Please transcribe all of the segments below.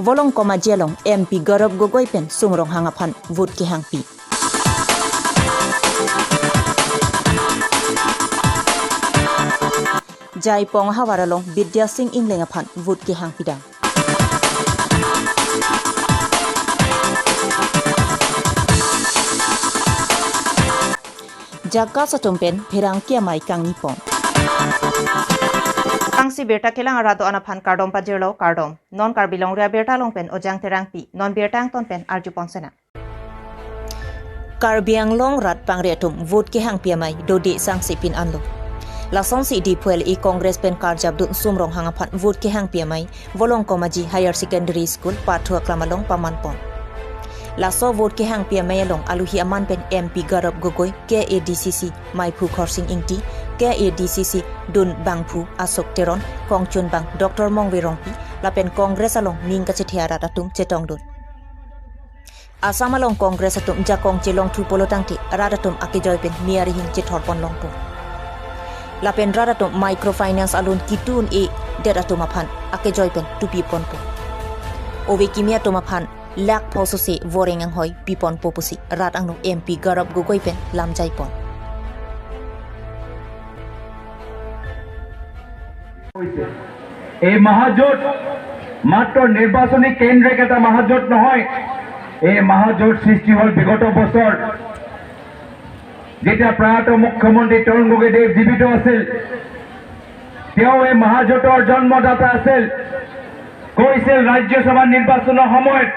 volong koma jelong MP Garab Gogoi pen sungrong hangaphan vote ki hangpi Jai pong hawaralong Bidya Singh inglengaphan vote ki hangpidang Jagga satumpen phirang kiamai kangni pong Angsi berta kelang arado anaphan kardom pajirlo kardom non Karbi Longri Abirta longpen ojang terangpi non bertang tonpen arju ponsena Karbiang long rat pangretum vote ki hangpiamai dodi sangsi pin anlo Lasong si di puel i Congress pen karjab dun sumrong hangaphan vote ki hangpiamai volong komaji higher secondary school pathua klamalong pamanpon Laso vote ki hangpiamai long aluhi aman pen MP Garab Gogoi KADCC Maipu Khorsing Ingti KADCC Dun Bangphu Asok Teron Kongchun Bang Dr. Mongwe Rongpi lapen Congress along ningka chethiara datum chetong dun Asam along Congress atum jakong chelong thu polotangti radatum akijoy pen miari hin chethorpon longpu Lapen radatum microfinance alun kitun e deratum aphan akijoy pen tupi ponpo Owe kimia tumaphan lak phosose voring ang hoy pipon popusi rat ang MP Garab Gogoi pen lamjai pon এই মহাজোট মাত্র নির্বাচনী কেন্দ্রিক এটা মহাজোট নহয় এই মহাজোট সৃষ্টি হল বিগত বছর যেটা প্রয়াত মুখ্যমন্ত্রী তৰুণ গগৈ জীবিত আছিল তেওঁ এই মহাজোটৰ জন্মদাতা আছিল কৈছিল ৰাজ্যসভা নিৰ্বাচনৰ সময়ত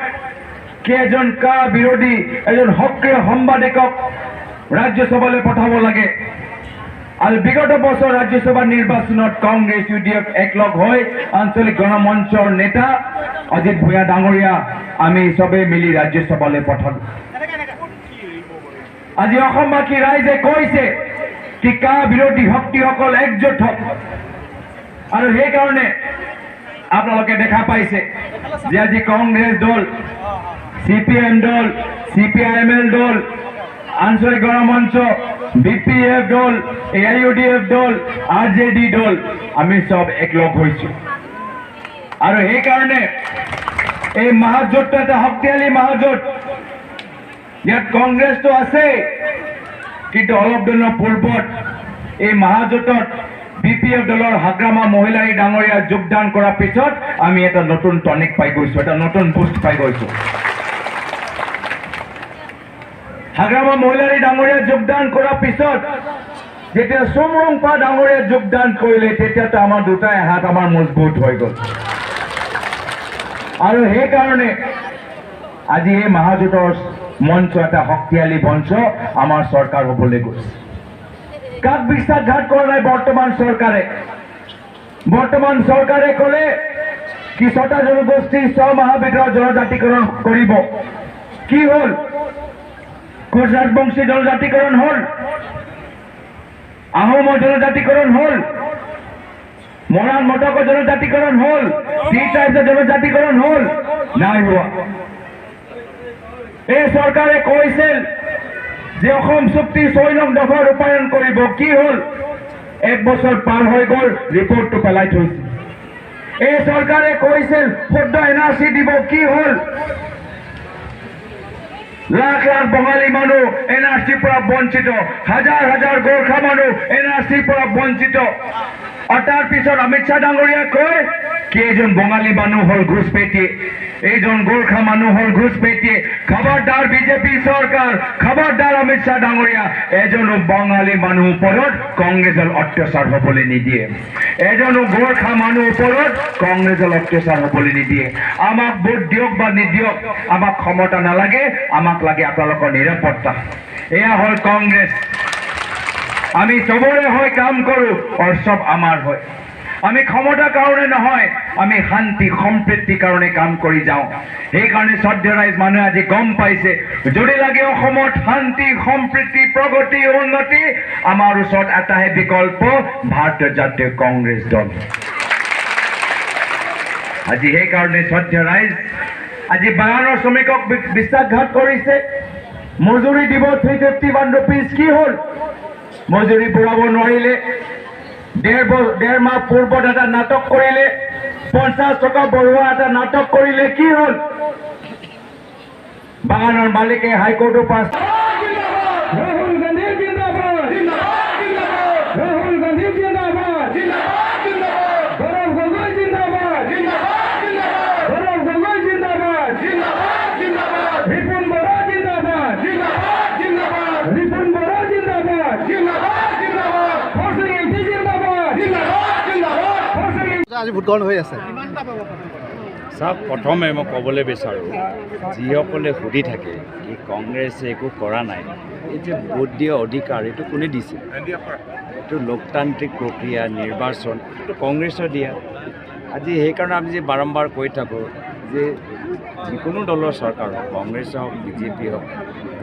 কেজন কা বিৰোধী এজন সক্ৰিয় সাংবাদিকক ৰাজ্যসভালৈ পঠাব লাগে আৰু বিগত বছৰ ৰাজ্যসভা নিৰ্বাচনত কংগ্ৰেছ ইউডিএফ একলগ হৈ আঞ্চলিক গণমঞ্চৰ নেতা অজিত ভূঞা ডাঙৰীয়া আমি সবে মিলি ৰাজ্যসভালৈ পঠালো আজি অসমবাসী ৰাইজে কৈছে কি কা বিৰোধী শক্তিসকল একজোট হওক আৰু সেইকাৰণে আপোনালোকে দেখা পাইছে যে আজি কংগ্ৰেছ দল সিপিএম দল সিপিআইএমএল দল আঞ্চলিক গণমঞ্চ বিপিএফ দল এআইইউডিএফ দল আরজেডি দল আমি সব একলগ হয়েছি আর এই কারণে এই মহাজোটটা একটা শক্তিশালী মহাজোট ইয়াত কংগ্রেস তো আছে কিন্তু অলপ দিনৰ পূৰ্বত এই মহাজোটত বিপিএফ দলৰ হাগ্ৰামা মহিলাই ডাঙৰীয়া যোগদান কৰাৰ পিছত আমি এটা নতুন টনিক পাই গৈছো এটা নতুন বুষ্ট পাই গৈছো হাগ্ৰামা মহিলাই ডাঙৰীয়া যোগদান কৰাৰ পিছত যেতিয়া সোমৰংপা ডাঙৰীয়া যোগদান কৰিলে তেতিয়াতো আমাৰ দুটাই হাত আমাৰ মজবুত হৈ গ'ল আৰু সেই কাৰণে আজি এই মহাজোটৰ মঞ্চ এটা শক্তিশালী মঞ্চ আমাৰ চৰকাৰ হ'বলৈ গৈছে কাক বিশ্বাসঘাত কৰা নাই বৰ্তমান চৰকাৰে ক'লে কি ছটা জনগোষ্ঠী মহাবিদ্যালয় জনজাতিকৰণ কৰিব কি হ'ল কোচ ৰাজবংশী জনজাতিকৰণ হ'ল আহোমৰ জনজাতিকৰণ হ'ল মৰাণ মটকৰ জনজাতিকৰণ হ'ল টি ট্ৰাইবছৰ জনজাতিকৰণ হ'ল নাই হোৱা এই চৰকাৰে কৈছিল যে অসম চুক্তি 6 নং দফা ৰূপায়ণ কৰিব কি হ'ল এক বছৰ পাৰ হৈ গ'ল ৰিপৰ্টটো পেলাই থৈছে এই চৰকাৰে কৈছিল শুদ্ধ এনআৰচি দিব কি হ'ল লাখ লাখ বঙালী মানুহ এনআৰচিৰ পৰা বঞ্চিত হাজাৰ হাজাৰ গোৰ্খা মানুহ এনআৰচিৰ পৰা বঞ্চিত আৰু তাৰ পিছত অমিত শ্বাহ ডাঙৰীয়া কয় কেইজন বঙালী মানুহ হ'ল ঘুষপেটী এইজন গোৰ্খা মানুহ হ'ল ঘুষপেটী খবৰদাৰ বিজেপি চৰকাৰ খবৰদাৰ অমিত শ্বাহ ডাঙৰীয়া এজনো বঙালী মানুহ ওপৰত কংগ্ৰেছৰ অত্যাচাৰ হ'বলৈ নিদিয়ে এজনো গোৰ্খা মানুহ ওপৰত কংগ্ৰেছৰ অত্যাচাৰ হ'বলৈ নিদিয়ে আমাক ভোট দিয়ক বা নিদিয়ক আমাক ক্ষমতা নালাগে আমাক লাগে আপোনালোকৰ নিৰাপত্তা এয়া হ'ল কংগ্ৰেছ আমি সবৰে হৈ কাম কৰোঁ আৰু সব আমাৰ হয় আমি ক্ষমতাৰ কাৰণে নহয় আমি শান্তি সম্প্ৰীতিৰ কাৰণে কাম কৰি যাওঁ সেইকাৰণে শ্ৰদ্ধেয় ৰাইজ মানুহে আজি গম পাইছে যদি লাগে অসমত শান্তি সম্প্ৰীতি প্ৰগতি উন্নতি আমাৰ ওচৰত এটাহে বিকল্প ভাৰতীয় জাতীয় কংগ্ৰেছ দল আজি সেইকাৰণে শ্ৰদ্ধেয় ৰাইজ আজি 52 শ্ৰমিকক বিশ্বাসঘাত কৰিছে মজুৰি দিব 351 rupees কি হ'ল মজুৰি পুৰাব নোৱাৰিলে ডেৰ মাহ পূৰ্বত এটা নাটক কৰিলে 50 টকা বঢ়োৱা এটা নাটক কৰিলে কি হ'ল বাগানৰ মালিকে হাইকোৰ্টৰ পাছ राहुल गांधी जिंदाबाद जिंदाबाद राहुल गांधी जिंदाबाद जिंदाबाद गौरव गोगोई जिंदाबाद जिंदाबाद गौरव गोगोई जिंदाबाद जिंदाबाद रिपुन बोरा जिंदाबाद जिंदाबाद रिपुन बोरा जिंदाबाद जिंदाबाद फॉर्सिंग एमपी जिंदाबाद আজি ভোট গ্ৰহণ হৈ আছে চাওক প্ৰথমে মই ক'বলৈ বিচাৰোঁ যিসকলে সুধি থাকে কি কংগ্ৰেছে একো কৰা নাই এই যে ভোট দিয়া অধিকাৰ এইটো কোনে দিছে এইটো লোকতান্ত্ৰিক প্ৰক্ৰিয়া নিৰ্বাচন এইটো কংগ্ৰেছৰ দিয়া আজি সেইকাৰণে আমি যে বাৰম্বাৰ কৈ থাকোঁ যে যিকোনো দলৰ চৰকাৰ হওক কংগ্ৰেছ হওক বিজেপি হওক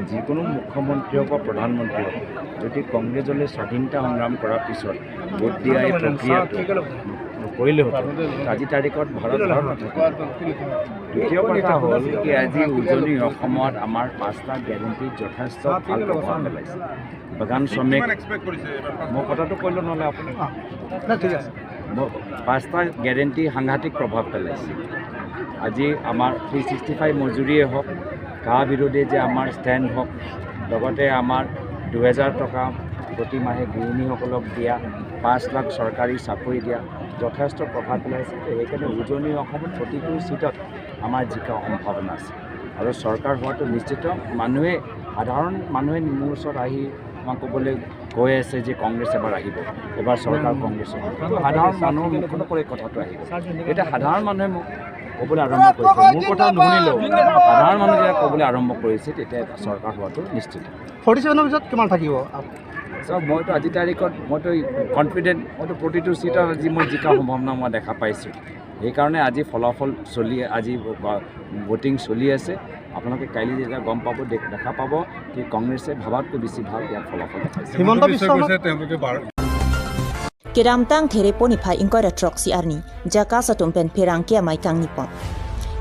যিকোনো মুখ্যমন্ত্ৰী হওক বা প্ৰধানমন্ত্ৰী হওক যদি কংগ্ৰেছলৈ স্বাধীনতা সংগ্ৰাম কৰাৰ পিছত ভোট দিয়া এই প্ৰক্ৰিয়াটো নকৰিলেহেঁতেন আজি তাৰিখত ভাৰত দ্বিতীয় কথা হ'ল কি আজি উজনি অসমত আমাৰ 5টা গেৰেণ্টিত যথেষ্ট ভাল প্ৰভাৱ পেলাইছে বাগান শ্ৰমিক মই কথাটো কৈলোঁ নহ'লে আপুনি ঠিক আছে 5টা গেৰেণ্টি সাংঘাতিক প্ৰভাৱ পেলাইছে আজি আমাৰ 365 মজুৰিয়ে হওক কা বিৰোধে যে আমাৰ ষ্টেণ্ড হওক লগতে আমাৰ 2000 টকা প্ৰতি মাহে গৃহিণীসকলক দিয়া 5 লাখ চৰকাৰী চাকৰি দিয়া যথেষ্ট প্ৰভাৱ পেলাইছে সেইকাৰণে উজনি অসমত প্ৰতিটো চিটত আমাৰ জিকাৰ সম্ভাৱনা আছে আৰু চৰকাৰ হোৱাটো নিশ্চিত সাধাৰণ মানুহে মোৰ ওচৰত আহি আমাক ক'বলৈ কৈ আছে যে কংগ্ৰেছ এবাৰ আহিব এবাৰ চৰকাৰ কংগ্ৰেছৰ সাধাৰণ মানুহৰ মুখত পৰে কথাটো আহিব এতিয়া সাধাৰণ মানুহে মোক ক'বলৈ আৰম্ভ কৰিছে মোৰ কথা নুশুনিলেও সাধাৰণ মানুহে যেতিয়া ক'বলৈ আৰম্ভ কৰিছে তেতিয়া চৰকাৰ হোৱাটো নিশ্চিত 47 পিছত কিমান থাকিব চাওক মইতো আজি তাৰিখত মইতো কনফিডেণ্ট মইতো প্ৰতিটো চিটত আজি মই জিকাৰ সম্ভাৱনা মই দেখা পাইছোঁ সেইকাৰণে আজি ফলাফল আজি ভোটিং চলি আছে আপোনালোকে কাইলৈ যেতিয়া গম পাব দেখা পাব কি কংগ্ৰেছে ভাবাতকৈ বেছি ভাল ইয়াত ফলাফল দেখাইছে Himanta Biswa Kedamtang there ponify ingkora trok si arni jaka satumpen perangkia mai kang nipon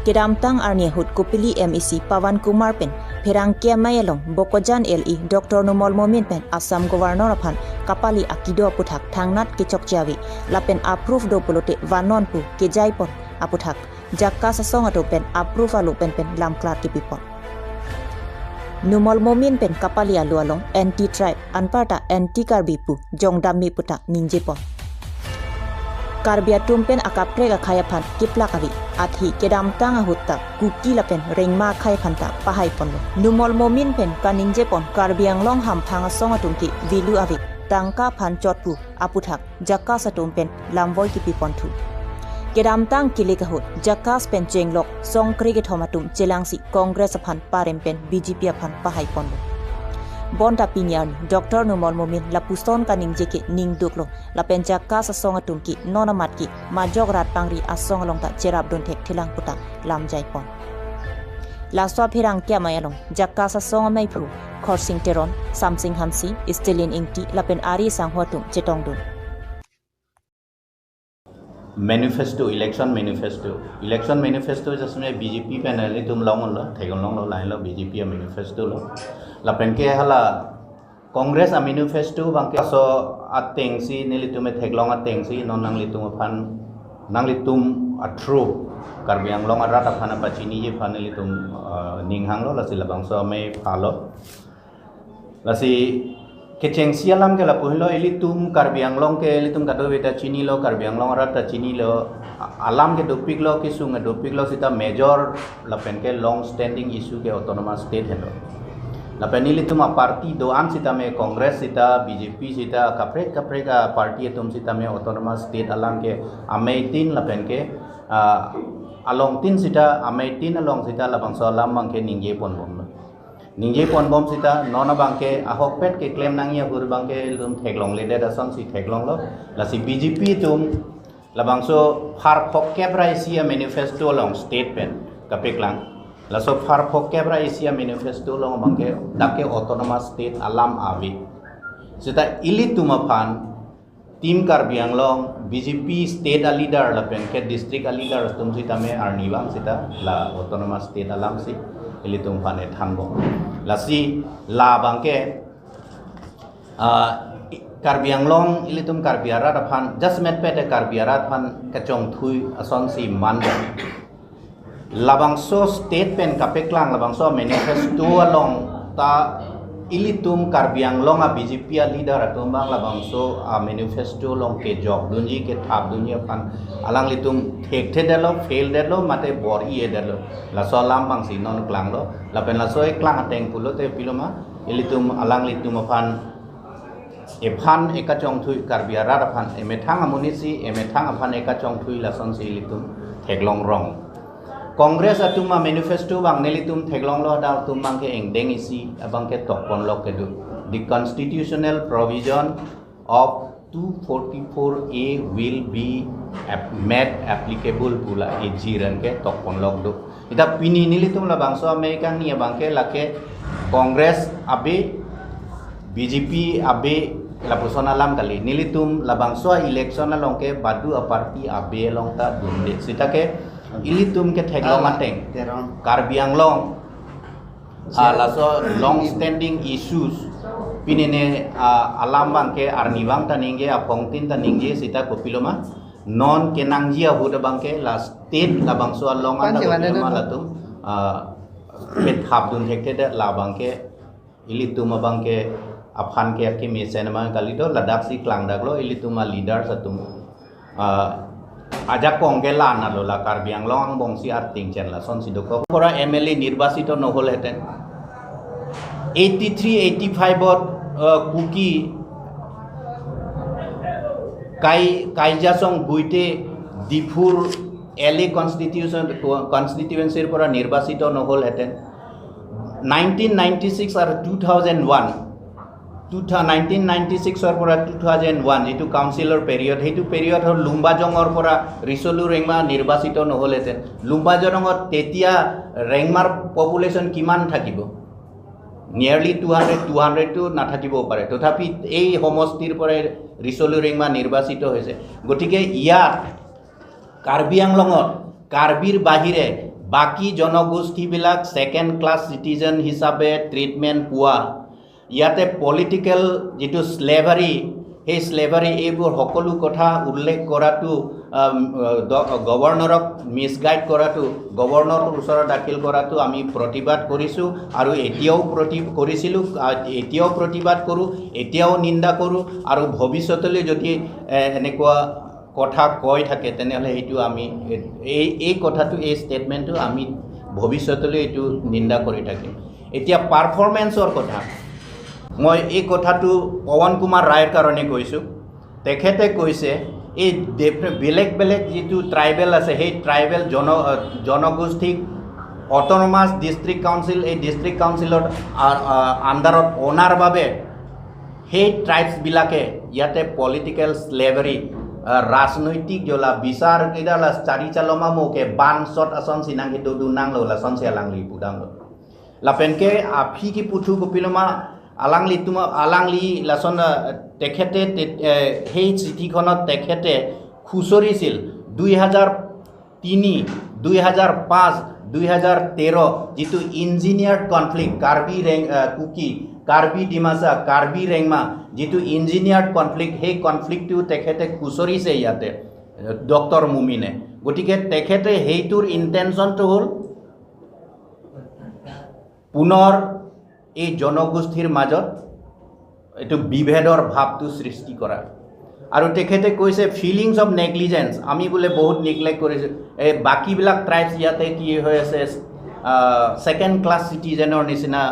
Kedamtang arni hut kupili MEC Pawan Kumar pen perangkia mai along bokojan LE Dr. Numol Momin pen Assam Governor aphan kapali akido puthak thangnat kichok jawi lapen approve do polote vanon pu kejai pon aputhak jaka sasong atopen approve alu pen lamklat kipipon Numol Momin pen kapali alu along anti tribe anparta anti Karbi pu jongdami putak ninjepon Karbi tumpen akaprek akhayapan kiplakawi athi kedamtang ahutta kuki lapen rengma khayapanta pahai ponlo Numol Momin pen kaninjepon Karbi anglong hamphanga songatumki vilu awi tangka phan chotpu aputhak jakka satumpen lamboy kipipontu Kedamtang kilikahut jakas pen jenglok songkrige thomatum jelangsi Congress aphan parempen BJP aphan pahai ponlo Bonda pinyan Dr. Numol Momin lapuston kaning jeke ning duklo lapen jakka sasonga tumki nonamatki majok rat pangri asong along ta cerap don tek thilang putak lam jaipon Laswa phirang kya mayalong jakka sasonga mai phu khorsing teron samsing hamsi stelin ingti lapen ari sanghwatum chetongdun manifesto election manifesto जिसमें BJP panel तुम लाओ थेगन लो line लो BJP manifesto लो लापेन के हला Congress manifesto बांके सो अटेंसी नेली तुमे थेगलोंग अटेंसी non Nangli तुम फान नांगली तुम अथ्रो कार्बी आंगलोंग राता फाना पचिनी ये फानेली तुम निंगहांग लो लसी लबांगसो में फालो लसी Keceng sialam ke la puhlo eli tum Karbi Anglong ke eli tum kado beta chini lo Karbi Anglong rata chini lo alam ke dopik lo ke sunga dopik lo sita major la pen ke long standing issue ke autonomous state helo la pen eli tum party do an sita me Congress sita BJP sita kapre ka party tum sita me autonomous state alam ke amaitin la pen ke along tin sita amaitin along sita la bangso alam mang ke ningje pon bom Ninje pon bom sita nona bangke ahok pet ke claim nangia bur bangke lum theglong le da son si theglong lo la si BJP tum la bangso far phok kebra isia manifesto long state pen kapeklang la so far phok kebra isia manifesto long bangke dake autonomous state alam avi sita ili tuma phan team Karbi Anglong BJP state leader la pen ke district leader tum sita me arni bang sita la autonomous state alam si ili tum phane thanbo lasi la bangke Karbi Anglong ilitum Karbi Arat aphan just met pete Karbi Arat phan kachong thui ason si manda labangso state pen kapeklang labangso manifesto along ta ilitum Karbi Anglong a BJP leader atumbang labangso a manifesto long ke jog dunji ke thap dunia phan alang litum thekte delo fail delo mate bori e delo la so lam bang si non klang lo la pen la so e klang ateng pulo te piloma ilitum alang litum aphan Ephan ekachong thui Karbi Arat aphan emethang amunisi emethang aphan ekachong thui lason si litum theglong rong Congress atuma manifesto bang nelitum theglong lo da tumang ke engdeng isi abang ke tokpon lok ke du the constitutional provision of 244A will be made applicable pula e jiran ke tokpon lok du ita pini nelitum la bangso american ni abang ke lake Congress abe BJP abe la persona lam kali nilitum labangso election along ke badu a party abe long ta dunde sita ke ilitum ke theglong ateng Karbi Anglong alaso long standing issues pinene alam bang ke arnibang taningge apongtin taningge sita kopiloma non kenangjia huda bang ke la state labangso along anda kopiloma latum pet habdun hekte la bang ke ilitum abang ke aphan ke ki me senema kali do ladak si klang daglo ilituma leader satum aja kongge la na lo la Karbi Anglong bongsi arting chen la son sidoko pora MLA nirbachito nohol heten 83 85 ot kuki kaijasong buite dipur LA constituency pora nirbachito nohol heten 1996 are 1996 or pora 2001 যেটো কাউন্সিলৰ period হেতু period হল লুম্বাজঙৰ পৰা ৰিসলু ৰেংমা নিৰ্বাচিত নহলেতেন লুম্বাজঙত তেতিয়া ৰেংমাৰ population কিমান থাকিব নিয়াৰলি 200 two নাথাকিব পাৰে তথাপি এই সমষ্টিৰ পৰা ৰিসলু ৰেংমা নিৰ্বাচিত হৈছে গতিকে ইয়াত কাৰ্বি আংলঙত কাৰ্বিৰ বাহিৰে বাকি জনগোষ্ঠীবিলাক সেকেন্ড ক্লাস সিটিজেন হিসাবে ট্ৰিটমেন্ট পোৱা ইয়াতে পলিটিক্যাল যেটো স্লেভাৰি এই স্লেভাৰি এইবোৰ সকলো কথা উল্লেখ কৰাটো গভৰ্ণৰক মিসগাইড কৰাটো গভৰ্ণৰৰ ওচৰত দাখিল কৰাটো আমি প্ৰতিবাদ কৰিছো আৰু এতিয়াও এতিয়াও প্ৰতিবাদ কৰো এতিয়াও নিন্দা কৰো আৰু ভৱিষ্যতলৈ যদি এনেকুৱা কথা কয় থাকে তেনেহলে এইটো আমি এই কথাটো এই স্টেটমেন্টটো আমি ভৱিষ্যতলৈ এইটো নিন্দা কৰি থাকিম এতিয়া পাৰফৰমেন্সৰ কথা মই এই কথাটো পৱন কুমাৰ ৰায়ৰ কাৰণে কৈছো তেখেতে কৈছে এই বেলেগ বেলেগ যেটো ট্ৰাইবেল আছে সেই ট্ৰাইবেল জনগোষ্ঠীক অটোনমাস ডিস্ট্ৰিক্ট কাউন্সিল এই ডিস্ট্ৰিক্ট কাউন্সিলৰ আন্ডাৰত অনাৰ বাবে সেই ট্ৰাইবস বিলাকে ইয়াতে পলিটিক্যাল স্লেভাৰি राजनैतिक जोला विचार केदाला चारि चालमा मोके बान सट आसन सिनांगे दु नांगलो ला सनसे आलांगली पुदांगलो लापेनके आफी की पुथु कपिलमा आलांगली लासन तेखेते हेइ चिठिखনত तेखेते खुसरिছিল 2003 2005 2013 जितु इंजिनियर्ड कन्फ्लिक्ट कार्बी कुकी कार्बी डिमासा कार्बी रेंगमा जितु इंजिनियर्ड कन्फ्लिक्ट हे कन्फ्लिक्टটো তেখেতে খুচৰিছে ইয়াতে ডক্টৰ মুমিনে গটিকে তেখেতে হেইটোৰ ইন্টেনশনটো হল পুনৰ এই জনগোষ্ঠীৰ মাজত এটো বিভেদৰ ভাৱটো সৃষ্টি কৰা আৰু তেখেতে কৈছে ফিলিংস অফ নেগলিজেন্স আমি বলে বহুত নেগলেক্ট কৰিছে এই বাকি বিলাক ট্ৰাইবস ইয়াতে কি হৈ আছে সেকেন্ড ক্লাস সিটিজেনৰ নিচিনা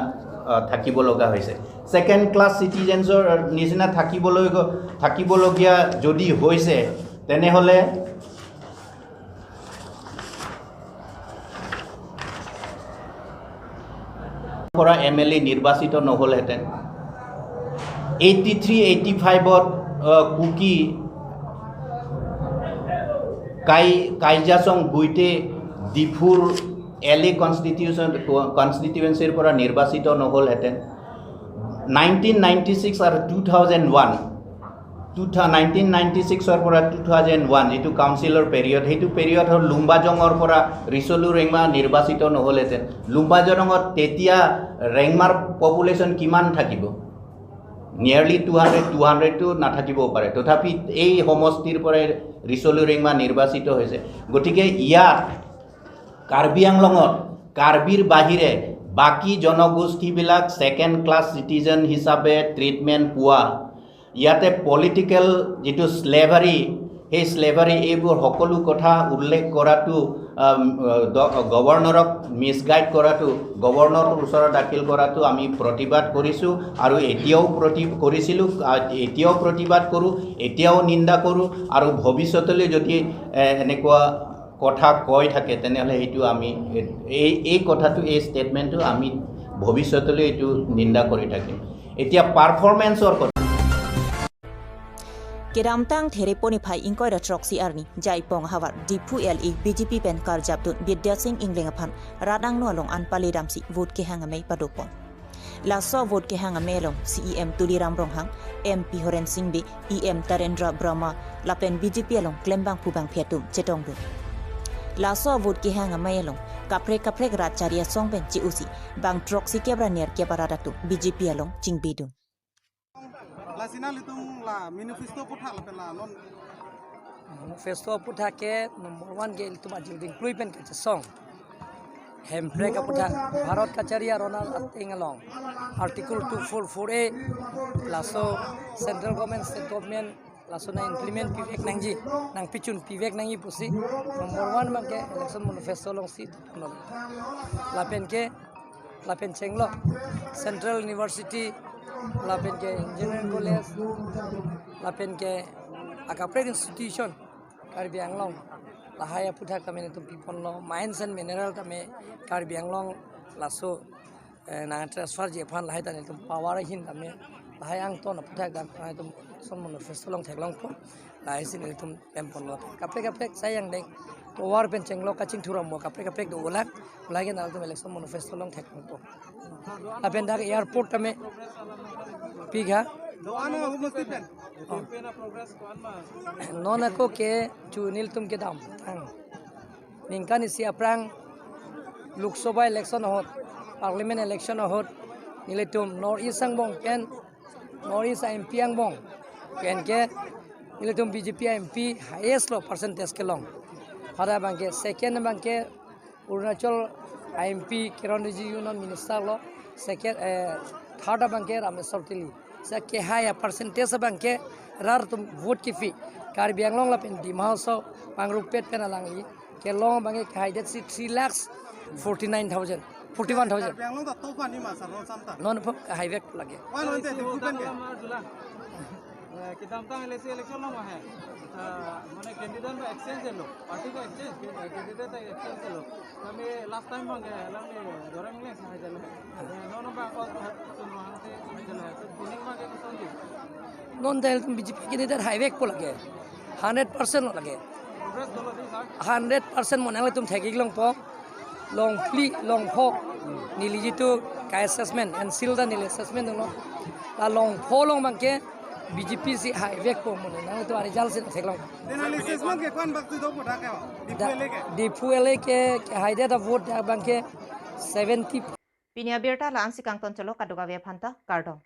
থাকিব লগা হৈছে সেকেন্ড ক্লাস সিটিজেন্সৰ নিচিনা থাকিবলগীয়া যদি হৈছে তেনেহলে পৰা এমএলএ নিৰ্বাচিত নহলহেতেন 83 85 ত কুকি কাইজাসং বুইতে ডিফুৰ LA কনস্টিটিউয়েন্সিৰ পৰা নিৰ্বাচিত নহলহেতেন 1996 আৰু 2001 1996 ৰ পৰা 2001 যেটো কাউন্সিলৰ পিৰিয়ড হেতু পিৰিয়ড হল লুম্বাজঙৰ পৰা ৰিসলু ৰেংমা নিৰ্বাচিত নহলহেতেন লুম্বাজঙত তেতিয়া ৰেংমাৰ পপুলেশন কিমান থাকিব নিয়াৰলি 200টো নাথাকিবও পাৰে তথাপি এই সমষ্টিৰ পৰাই ৰিচলু ৰিংমা নিৰ্বাচিত হৈছে গতিকে ইয়াত কাৰ্বি আংলঙত কাৰ্বিৰ বাহিৰে বাকী জনগোষ্ঠীবিলাক ছেকেণ্ড ক্লাছ চিটিজেন হিচাপে ট্ৰিটমেণ্ট পোৱা ইয়াতে পলিটিকেল যিটো স্লেভাৰী সেই স্লেভাৰী এইবোৰ সকলো কথা উল্লেখ কৰাটো গভৰ্ণৰক মিছগাইড কৰাটো গভৰ্ণৰৰ ওচৰত দাখিল কৰাটো আমি প্ৰতিবাদ কৰিছোঁ আৰু এতিয়াও এতিয়াও প্ৰতিবাদ কৰোঁ এতিয়াও নিন্দা কৰোঁ আৰু ভৱিষ্যতলৈ যদি এনেকুৱা কথা কৈ থাকে তেনেহ'লে সেইটো আমি এই কথাটো এই ষ্টেটমেণ্টটো আমি ভৱিষ্যতলৈ এইটো নিন্দা কৰি থাকিম এতিয়া পাৰফৰ্মেন্সৰ কথা Keramtang thereponi phai ingkoi ra troksi arni jaipong hawar dipu LE BJP pen karjabdun Vidya Singh inglengaphan radang no long anpali ramsi vote ke hangamei padopon la so vote ke hangamei long CEM Tuliram Ronghang MP Horen Singh be EM Tarendra Brahma la pen BJP long klembang pubang phetum chetong du la so vote ke hangamei long kapre racharia song pen chi usi bang troksi kebra ner ke baradatu BJP long chingbidun La sinal itu la manifesto putha la pela non manifesto putha ke number 1 ke itu maju include pen ke song hempre ka putha bharat ka charia ronal ingalong article 244A laso central government state government laso na implement pivek nangji nang pichun pivek nangi pusi number 1 man ke election manifesto long si la pen chenglo central university lapen ke engineering college lapen ke akapre institution Karbi Anglong lahaya putha kami tu people lo mines and mineral kami Karbi Anglong laso na transfer je phan lahai tan tu power hin kami lahai ang to na putha gan tu son manifesto long thaklong ko lahai sin tu tempon lo kapre sayang dek power pen chenglo kaching thuram mo kapre do ulak lagi na tu election manifesto long thaklong ko lapen dak airport kami piga nona ko ke chunil tum ke dam ningkan isi aprang Lok Sabha election hot parliament election hot niletum north east ang bong ken north east MP ang bong ken ke niletum BJP MP highest lo percentage ke long pada bangke second bangke Arunachal MP Kiran Rijiju union minister lo second third bangke Rameswar Tili sa ke high percentage bangke rar tum vote ki fee Karbi Anglong la pen dimauso pangrupet pen alangi ke long bangke high that 3,49,000 41,000 Bangalore da tofa ni masa ron samta non pok high vet lage wan onte dipukan ke किताब का election लो है माने candidate का exchange लो party का exchange candidate का exchange लो हमें last time मांगे हमें दोरे मिले सहाय जल नो नो बैंक और सुनो हमसे जल तो बिनिंग मांगे को समझी non del BJP candidate high vet को लगे 100% लगे प्रोग्रेस दो दी sir 100% monang tum thagi long po long pli long pho nili jitu ka assessment and seal the nil assessment no la long pho long bangke BJP si high vek po mon nang to result se theklong analysis man ke kon bakti do putha ke dipuele ke high data vote bangke 70 Pinya Abirta la ansi kang ton chalo kaduga ve phanta kardom